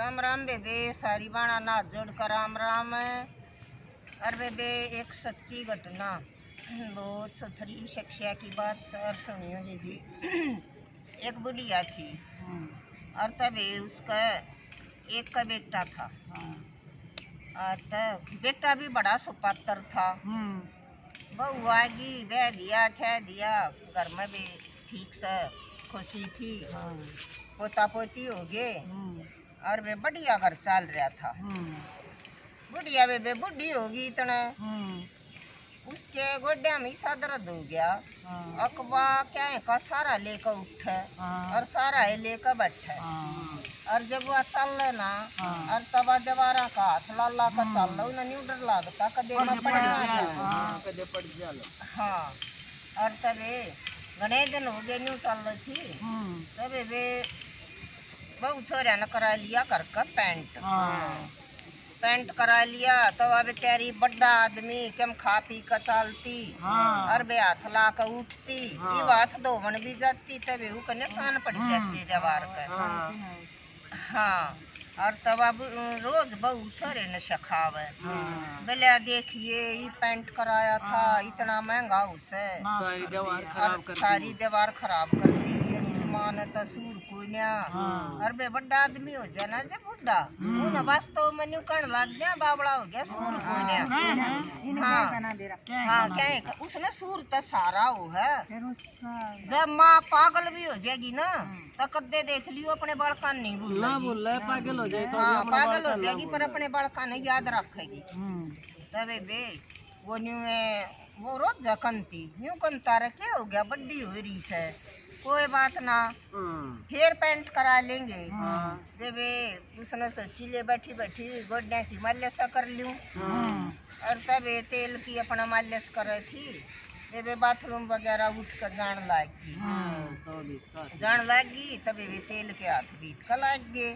राम राम बेबे, सारी बाणा नाथ जोड़ कर राम राम। अरे बेबे, एक सच्ची घटना, बहुत सुथरी शिक्षा की बात सर सुनियो जी। एक बुढ़िया थी और तभी उसका एक का बेटा था। और तब बेटा भी बड़ा सुपात्र था। बहू आगी बह दिया थे दिया, घर में भी ठीक से खुशी थी। पोता पोती हो गए और वे बढ़िया घर चल रहा था। बुढ़िया वे बुढ़ी होगी इतना, उसके गोड्या में सा दर्द हो गया। अकबा क्या का सारा लेकर उठे और सारा लेकर बैठे। और जब वह चल ना और तब दीवारा का हाथ लाला का चल लो ना, न्यू डर लगता कदे में पड़ गया। हाँ, और तबे घने दिन हो गए न्यू चल रही थी। तबे वे बहु छोरा ने करा लिया घर का पैंट करा लिया। तो अब बेचारी बड़ा आदमी कम खा पी कर चलती और बे हाथ ला कर उठती, ये हाथ धोवन भी जाती, तब वो निशान पड़ जाती दीवार पर। हाँ, और तब अब रोज बहू छोरे ने सिखावे, बोले देखिए ये पैंट कराया था, इतना महंगा उसे सारी दीवार खराब कर दी, मान तसूर कोई ना। और बे बड़ा आदमी हो जाए ना, जब बुढ़ा उन वास्तव में न्यू कण लग जा बावड़ा हो गया, सूर कोई ना। हाँ, क्या उसने सूर तो सारा हो है। जब माँ पागल भी हो जाएगी ना तो कदे देख लियो अपने बालका नहीं बोल पागल हो जाएगी। हाँ, पागल हो जाएगी पर अपने बालका नहीं याद रखेगी। तबे बे वो न्यू वो रोज जकनती न्यू कंता रखे हो गया, बड्डी हो रही है, कोई बात ना फिर पेंट करा लेंगे। जब उसने सोची ले बैठी बैठी गोड्या की मालिश कर लूं, और तब तेल की अपना मालिश कर रही थी। वे बाथरूम वगैरह उठ कर जान लगी तभी वे तेल के हाथ बीत कर लग गए।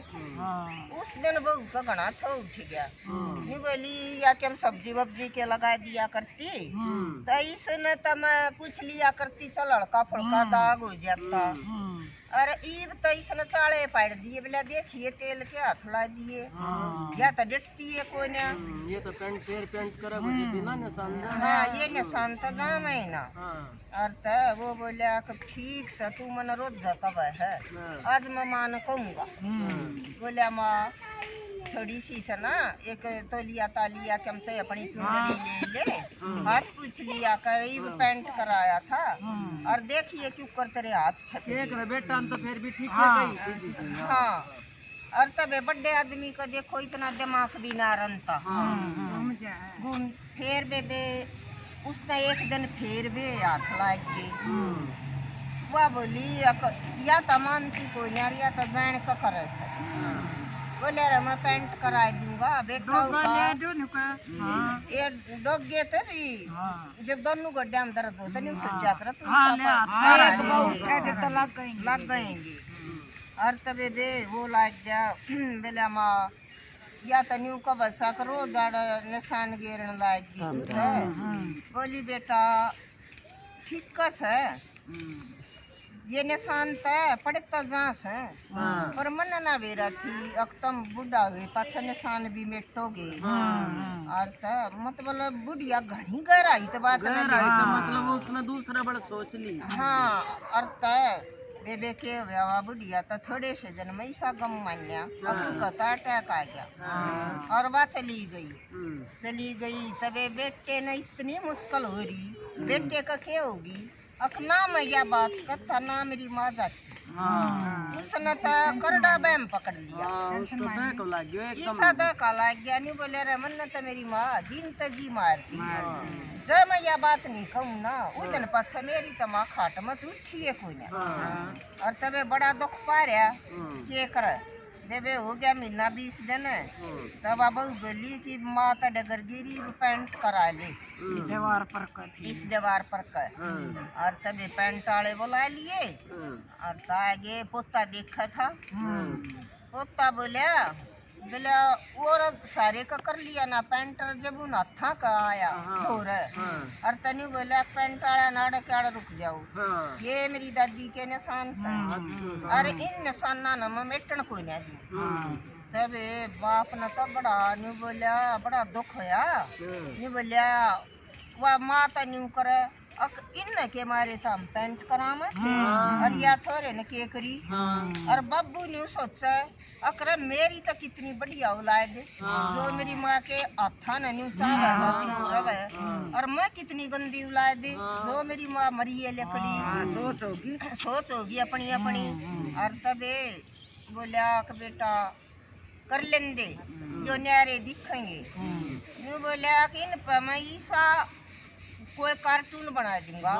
उस दिन बहू का घना छो उठ गया। नहीं बोली या कि हम सब्जी वब्जी के लगा दिया करती, तो इसने तो मैं पूछ लिया करती, चल लड़का फड़का दाग हो जाता। और ईब तो इसने चाले पाड़ दिए, बोला देखिए तेल के हाथ ला दिए, या तो डटती है कोई ना। ये तो पेंट करा बिना निशान। हाँ, ये निशान तो जाम है ना। और तो वो बोला ठीक से तू मन रोज कब है, आज मैं मान कहूँगा। बोला माँ थोड़ी सी से ना एक तोलिया तालिया कम से अपनी चुंदड़ी ले ले, हाथ पूछ लिया, करीब पैंट कराया था और देखिए क्यों कर तेरे हाथ छपे बेटा तो फिर भी ठीक है। हाँ, और तब बड़े आदमी का देखो इतना दिमाग भी ना रनता। फिर बेबे उसने एक दिन फिर भी हाथ लाग गई। वह बोली या तो मानती कोई नहीं, या तो जान का करे से। बोले रे मैं पेंट करा दूंगा बेटा ये डोगे तभी जब दोनों गड्ढे में दर्द होता नहीं सोचा कर तो लग गएंगे। और तबे दे वो लाग गया। बोला माँ या तो न्यू का बसा करो जाड़ा निशान गिरने लागी। बोली बेटा ठीक कस है, ये निशान तो पड़ता जांस है पर मन ना बेरा थी, अक्तम बुढ़ा हुए पाछा निशान भी मिटोगे। और मतलब बुढ़िया घनी गहराई तो बात मतलब उसने दूसरा बड़ा सोच ली। हाँ, और बेबे के व्यावा बुढ़िया तो थोड़े से दिन में ऐसा गम मान्या, अब तू कहता अटैक आ गया और वह चली गई। तबे बेटे ने इतनी मुश्किल हो रही, बेटे का क्या होगी अखना में यह बात कथा ना मेरी माँ जाती। उसने तो करड़ा बैम पकड़ लिया, ईसा का लग गया। नहीं बोले रे मन तो मेरी माँ जीन तो जी मारती, जब मैं यह बात नहीं कहूँ ना उस दिन पाछा मेरी तो माँ खाट मत उठी है कोई ना। और तबे बड़ा दुख पा रहा के करे बेबे हो गया महीना 20 दिन। तब अब बोली कि माँ तो डगर गिरी पेंट करा ले इस दीवार पर कर। और तभी पेंट वाले बुला लिए और आगे पोता देखा था। पोता बोला और सारे का कर लिया ना पेंटर, जब उन हथा का आया धोर और तनु बोला पेंट वाला नाड़ के आड़ रुक जाओ, ये मेरी दादी के निशान से और इन निशाना न मिटन कोई ना दी। तबे बाप ने तो बड़ा न्यू बोलिया, बड़ा दुख होया। न्यू बोलिया वह माँ तो न्यू करे अक इन के मारे तो हम पेंट कराम और या छोरे ने के करी। और बब्बू न्यू सोचा अकर मेरी तो कितनी बढ़िया औलाद जो मेरी माँ के हाथा ने न्यू चावे रवे, और मैं कितनी गंदी औलाद जो मेरी माँ मरी है लकड़ी। सोच होगी अपनी अपनी। और तबे बोलिया कि बेटा कर लेंदे जो न्यारे दिखेंगे। न्यू बोलिया कि इन पर मैं ईसा कोई कार्टून बना दूंगा।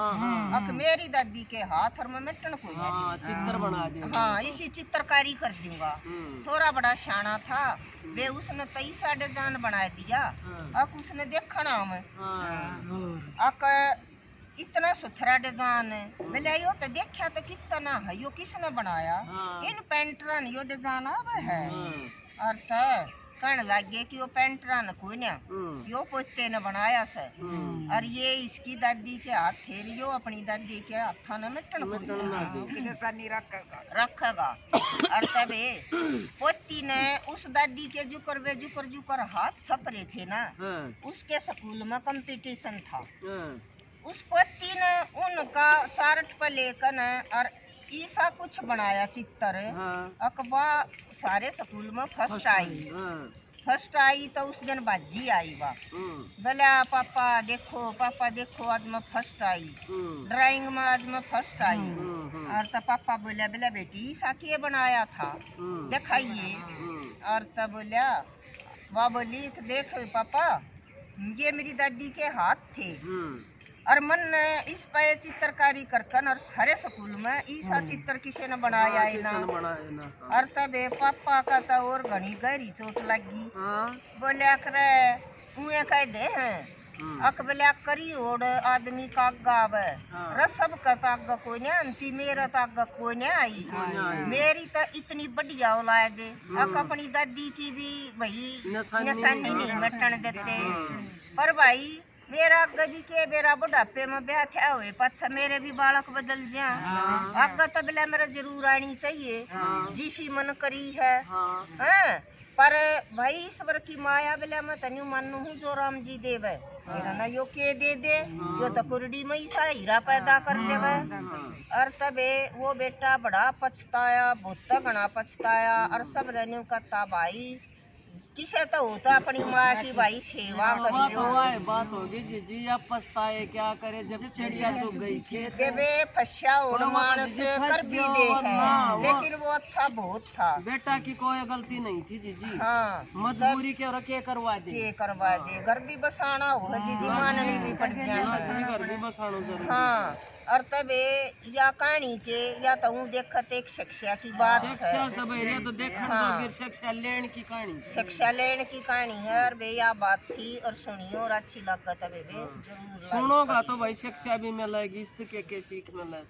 अक मेरी दादी के हाथ और मैं मिटन को चित्र बना दूंगा। हाँ इसी चित्रकारी कर दूंगा। छोरा बड़ा शाना था, वे उसने 23 डिजाइन बना दिया। अक उसने देखना हमें अक इतना सुथरा डिजाइन है। बोले यो तो देखा तो कितना है, यो किसने बनाया? इन पेंटरा ने यो डिजाइन आवे है। और कहने लगे कि वो पेंटरा ने कोई ना, यो पोते ने बनाया से। और ये इसकी दादी के हाथ थे, यो अपनी दादी के हाथा ने मिटन रखेगा। और तबे पोती ने उस दादी के जुकर हाथ सपरे थे ना, उसके स्कूल में कंपटीशन था। उस पोती ने उनका चार्ट पर लेकर और ईसा कुछ बनाया चित्र। अकबा सारे स्कूल में फर्स्ट आई तो उस दिन बाजी आई बा। बोला पापा देखो आज मैं फर्स्ट आई, ड्राइंग में आज मैं फर्स्ट आई। और तब पापा बोला बोला बेटी ईसा के बनाया था दिखाइए। और तब बोलिया वह बोली देख पापा ये मेरी दादी के हाथ थे, और मन ने इस पे चित्रकारी करकन और सारे स्कूल में ईसा चित्र किसी ने बनाया है ना। और तबे पापा का तो और घनी गहरी चोट लगी। बोलिया करे उए कह दे हैं अक बोलिया करी ओड आदमी का गावे रसब का ताग कोई ने अंति मेरा ताग कोई ने आई। मेरी तो इतनी बढ़िया औलाद है, अक अपनी दादी की भी भाई निशानी नहीं मिटन देते। पर भाई मेरा गभी के मेरा बुढ़ापे में ब्याह था हुए पाछा मेरे भी बालक बदल जा आगा तबला मेरा जरूर आनी चाहिए जिसी मन करी है। पर भाई ईश्वर की माया बेला मैं तन्यू मानू हूँ जो राम जी देव है मेरा ना यो के दे यो तो कुरडी में ईसा हीरा पैदा कर देवे। और तबे वो बेटा बड़ा पछताया, बहुत घना पछताया। और सब रहने का भाई किसे तो होता अपनी माँ की भाई सेवा करियो। बात होगी जी अब पछताए क्या करे जब चिड़िया चुग गई खेत बेबे फस्या और मानस कर भी दे है, लेकिन वो अच्छा बहुत था। बेटा की कोई गलती नहीं थी जी। हाँ मजबूरी के करवा दे घर भी बसाना हो जी माननी भी पड़ जाए, घर भी बसाना जरूरी। हाँ और तबे या कहानी के या तो हूँ देखत एक शिक्षा की बात है। तो देखा शिक्षा लेने की कहानी है। और भे यह बात थी और सुनियो और अच्छी लगत है जरूर सुनोगा तो भाई शिक्षा भी मिलेगी, इसके सीख मिले।